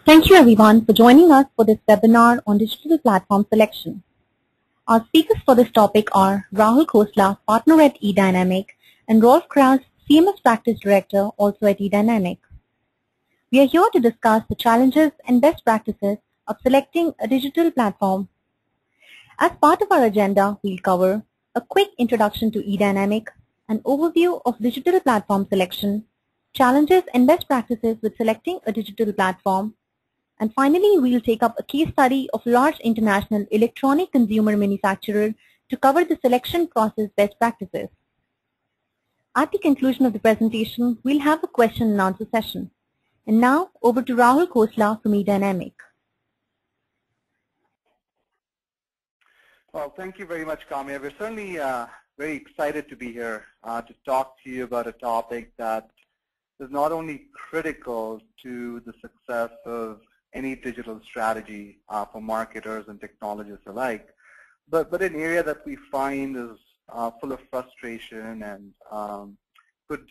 Thank you everyone for joining us for this webinar on digital platform selection. Our speakers for this topic are Rahul Khosla, partner at eDynamic, and Rolf Kras, CMS practice director, also at eDynamic. We are here to discuss the challenges and best practices of selecting a digital platform. As part of our agenda, we'll cover a quick introduction to eDynamic, an overview of digital platform selection, challenges and best practices with selecting a digital platform, and finally, we'll take up a case study of large international electronic consumer manufacturer to cover the selection process best practices. At the conclusion of the presentation, we'll have a question and answer session. And now, over to Rahul Khosla from eDynamic. Well, thank you very much, Kamya. We're certainly very excited to be here to talk to you about a topic that is not only critical to the success of any digital strategy for marketers and technologists alike, but an area that we find is full of frustration and could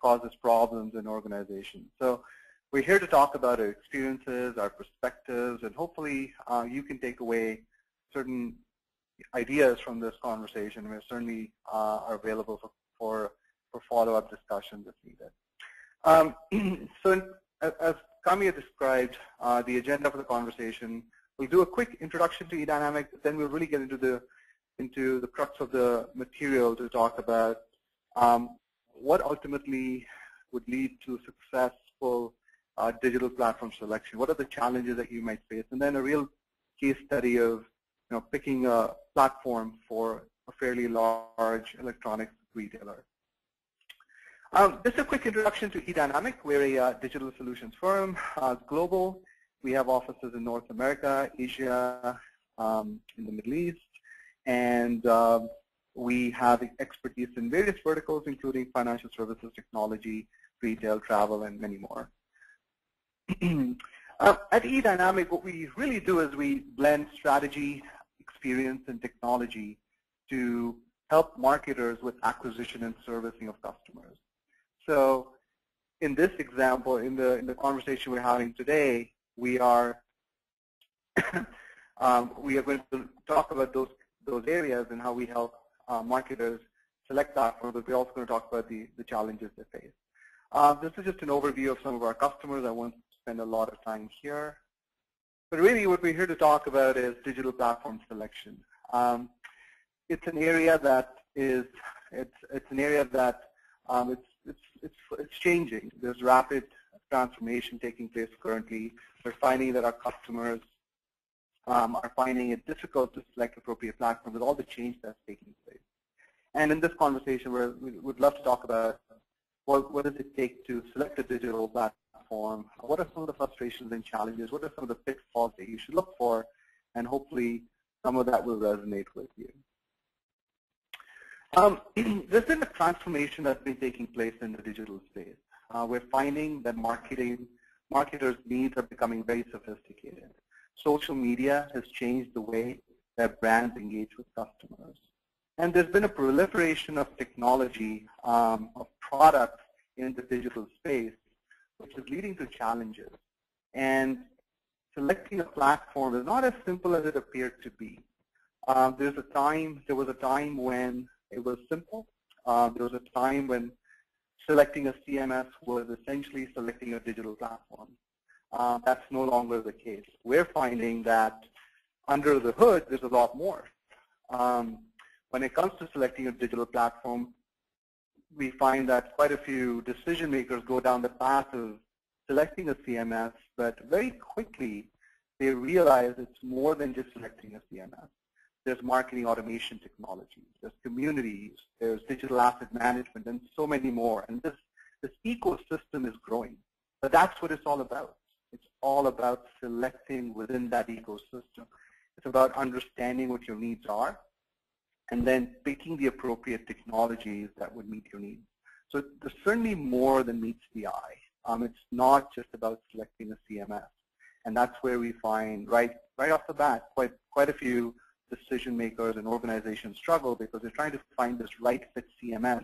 causes problems in organizations. So we're here to talk about our experiences, our perspectives, and hopefully you can take away certain ideas from this conversation. We certainly are available for follow-up discussions if needed. So as Kamya described, the agenda for the conversation, we'll do a quick introduction to eDynamic, but then we'll really get into the crux of the material to talk about what ultimately would lead to successful digital platform selection. What are the challenges that you might face? And then a real case study of picking a platform for a fairly large electronics retailer. Just a quick introduction to eDynamic. We're a digital solutions firm, global. We have offices in North America, Asia, in the Middle East, and we have expertise in various verticals, including financial services, technology, retail, travel, and many more. At eDynamic, what we really do is we blend strategy, experience, and technology to help marketers with acquisition and servicing of customers. So in this example, in the conversation we're having today, we are going to talk about those areas and how we help marketers select platforms, but we're also going to talk about the challenges they face. This is just an overview of some of our customers. I won't spend a lot of time here. But really what we're here to talk about is digital platform selection. It's an area that is, it's an area that it's changing. There's rapid transformation taking place currently. We're finding that our customers are finding it difficult to select appropriate platforms with all the change that's taking place. And in this conversation, we would love to talk about what does it take to select a digital platform? What are some of the frustrations and challenges? What are some of the pitfalls that you should look for? And hopefully some of that will resonate with you. There's been a transformation that's been taking place in the digital space. We're finding that marketers' needs are becoming very sophisticated. Social media has changed the way that brands engage with customers. And there's been a proliferation of technology, of products in the digital space, which is leading to challenges. And selecting a platform is not as simple as it appeared to be. There was a time when it was simple. There was a time when selecting a CMS was essentially selecting a digital platform. That's no longer the case. We're finding that under the hood, there's a lot more. When it comes to selecting a digital platform, we find that quite a few decision makers go down the path of selecting a CMS, but very quickly they realize it's more than just selecting a CMS. There's marketing automation technologies, there's communities, there's digital asset management, and so many more. And this ecosystem is growing. But that's what it's all about. It's all about selecting within that ecosystem. It's about understanding what your needs are and then picking the appropriate technologies that would meet your needs. So there's certainly more than meets the eye. It's not just about selecting a CMS. And that's where we find right off the bat quite a few decision makers and organizations struggle because they're trying to find this right fit CMS.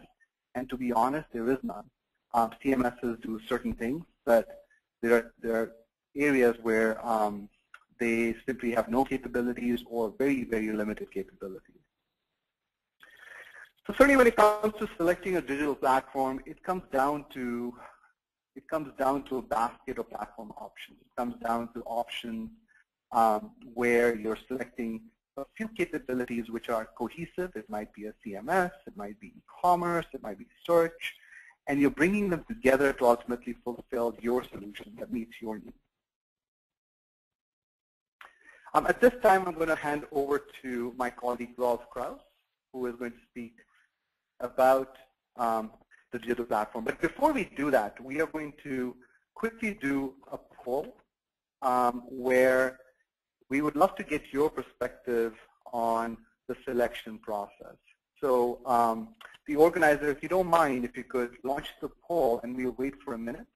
And to be honest, there is none. CMSs do certain things, but there are areas where they simply have no capabilities or very, very limited capabilities. So certainly when it comes to selecting a digital platform, it comes down to a basket of platform options. It comes down to options where you're selecting a few capabilities which are cohesive. It might be a CMS, it might be e-commerce, it might be search, and you're bringing them together to ultimately fulfill your solution that meets your needs. At this time, I'm going to hand over to my colleague Rolf Krause, who is going to speak about the digital platform. But before we do that, we are going to quickly do a poll where we would love to get your perspective on the selection process. So the organizer, if you don't mind, if you could launch the poll, and we'll wait for a minute,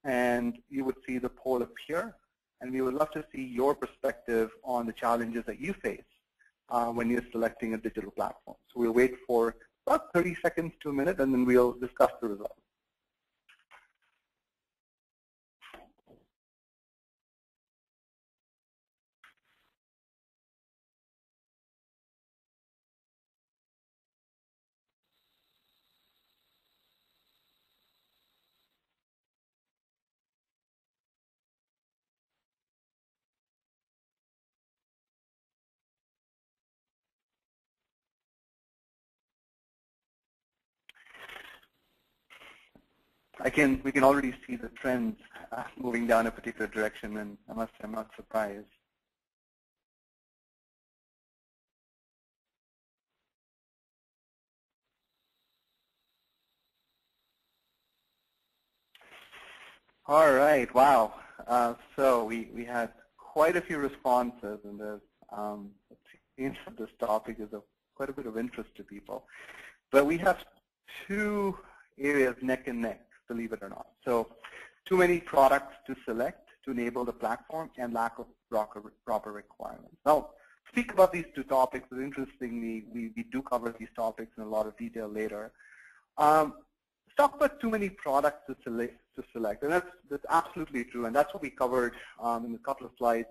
and you would see the poll appear, and we would love to see your perspective on the challenges that you face when you're selecting a digital platform. So we'll wait for about 30 seconds to a minute, and then we'll discuss the results. We can already see the trends moving down a particular direction, and I must say I'm not surprised. All right, wow. So we had quite a few responses, and there's it seems that this topic is of quite a bit of interest to people. But we have two areas neck and neck, believe it or not. So too many products to select to enable the platform and lack of proper requirements. Now, speak about these two topics. Interestingly, we do cover these topics in a lot of detail later. Let's talk about too many products to select, and that's absolutely true, and that's what we covered in a couple of slides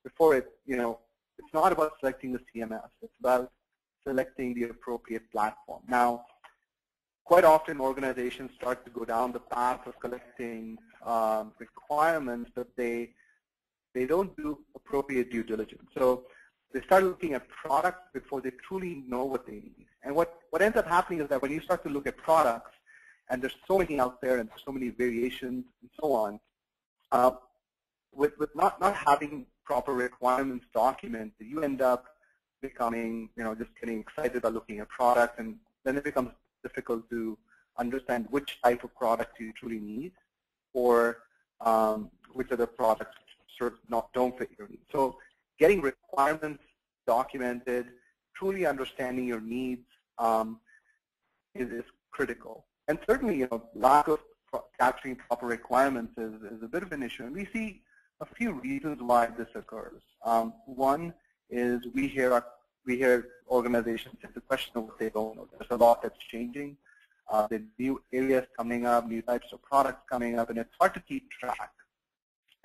before it. It's not about selecting the CMS. It's about selecting the appropriate platform. Now, quite often organizations start to go down the path of collecting requirements, but they don't do appropriate due diligence. So they start looking at products before they truly know what they need. And what ends up happening is that when you start to look at products, and there's so many out there and so many variations and so on, with not having proper requirements documented, you end up becoming, just getting excited about looking at products, and then it becomes difficult to understand which type of products you truly need, or which other products sort of don't fit your needs. So getting requirements documented, truly understanding your needs is critical. And certainly, lack of capturing proper requirements is a bit of an issue. And we see a few reasons why this occurs. One is we hear organizations it's a question of what they don't know. There's a lot that's changing. There's new areas coming up, new types of products coming up, and it's hard to keep track.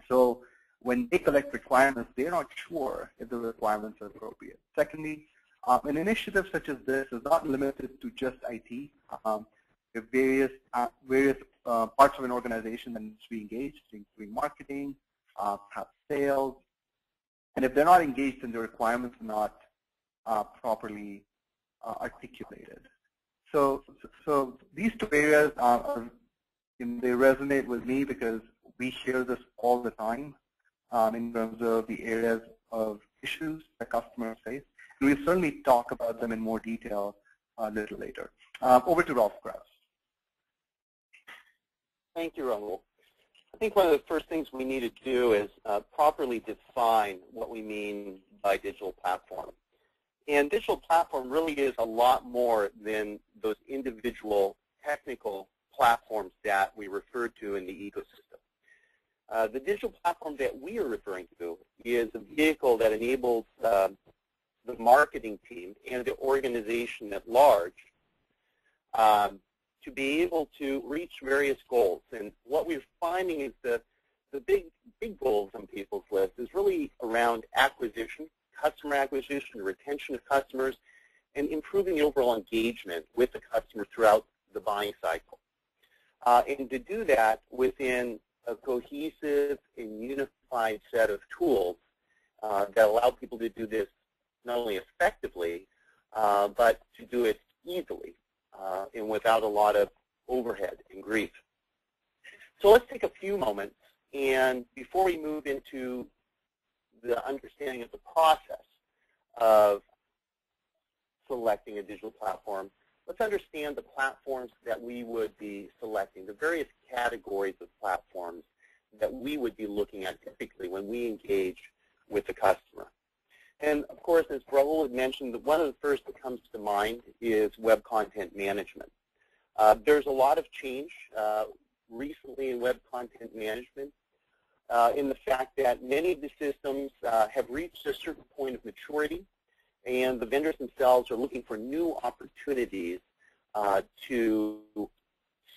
So when they collect requirements, they're not sure if the requirements are appropriate. Secondly, an initiative such as this is not limited to just IT. There are various parts of an organization that needs to be engaged, including marketing, perhaps sales, and if they're not engaged, then the requirements are not properly articulated. So these two areas they resonate with me because we hear this all the time in terms of the areas of issues that customers face. And we'll certainly talk about them in more detail a little later. Over to Rolf Krause. Thank you, Rahul. I think one of the first things we need to do is properly define what we mean by digital platform. And digital platform really is a lot more than those individual technical platforms that we refer to in the ecosystem. The digital platform that we are referring to is a vehicle that enables the marketing team and the organization at large to be able to reach various goals. And what we're finding is that the big customer acquisition, retention of customers, and improving the overall engagement with the customer throughout the buying cycle. And to do that within a cohesive and unified set of tools that allow people to do this not only effectively, but to do it easily and without a lot of overhead and grief. So let's take a few moments, and before we move into the understanding of the process of selecting a digital platform, let's understand the platforms that we would be selecting, the various categories of platforms that we would be looking at typically when we engage with the customer. And of course, as Rahul had mentioned, one of the first that comes to mind is web content management. There's a lot of change recently in web content management in the fact that many of the systems have reached a certain point of maturity, and the vendors themselves are looking for new opportunities to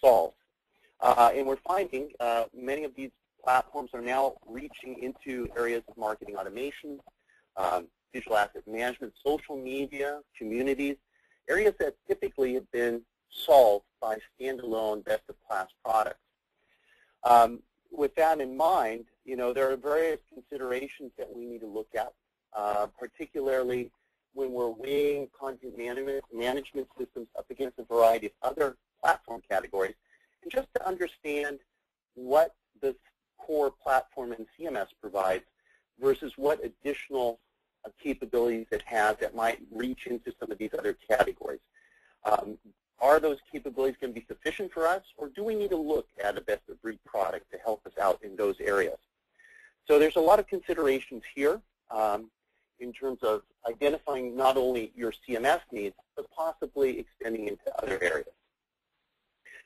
solve. And we're finding many of these platforms are now reaching into areas of marketing automation, digital asset management, social media, communities, areas that typically have been solved by standalone best-of-class products. With that in mind, there are various considerations that we need to look at, particularly when we're weighing content management systems up against a variety of other platform categories, and just to understand what this core platform in CMS provides versus what additional capabilities it has that might reach into some of these other categories. Are those capabilities going to be sufficient for us, or do we need to look at a best-of-breed product to help us out in those areas? So there's a lot of considerations here in terms of identifying not only your CMS needs, but possibly extending into other areas.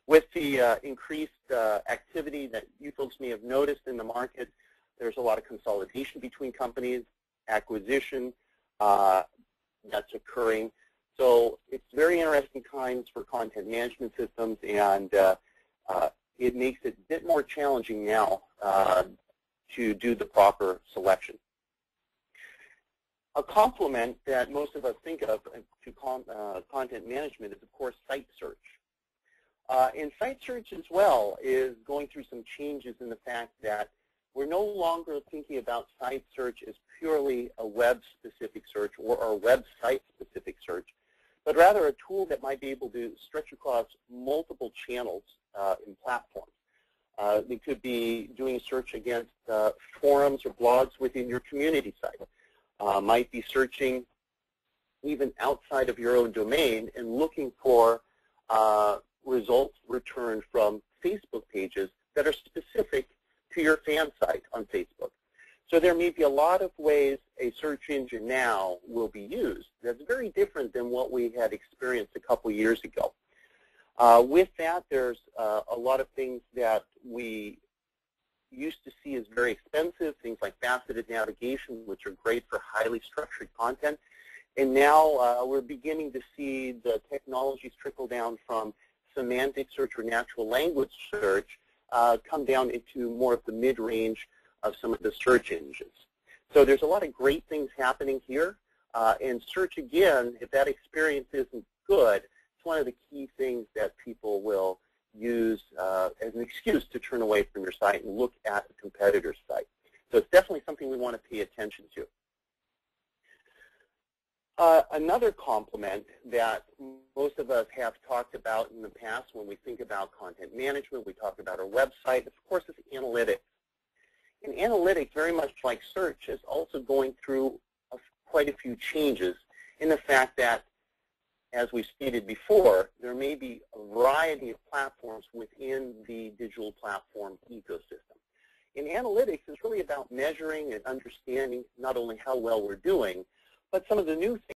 With the increased activity that you folks may have noticed in the market, there's a lot of consolidation between companies, acquisition that's occurring. So it's very interesting times for content management systems, and it makes it a bit more challenging now to do the proper selection. A complement that most of us think of to content management is, of course, site search. And site search as well is going through some changes in the fact that we're no longer thinking about site search as purely a web-specific search or a website-specific search, but rather a tool that might be able to stretch across multiple channels and platforms. It could be doing search against forums or blogs within your community site. Might be searching even outside of your own domain and looking for results returned from Facebook pages that are specific to your fan site on Facebook. So there may be a lot of ways a search engine now will be used that's very different than what we had experienced a couple years ago. With that, there's a lot of things that we used to see as very expensive, things like faceted navigation, which are great for highly structured content. And now we're beginning to see the technologies trickle down from semantic search or natural language search come down into more of the mid-range of some of the search engines. So there's a lot of great things happening here. And search, again, if that experience isn't good, it's one of the key things that people will use as an excuse to turn away from your site and look at a competitor's site. So it's definitely something we want to pay attention to. Another complement that most of us have talked about in the past when we think about content management, we talk about our website, of course, is analytics. And analytics, very much like search, is also going through quite a few changes in the fact that, as we stated before, there may be a variety of platforms within the digital platform ecosystem. And analytics is really about measuring and understanding not only how well we're doing, but some of the new things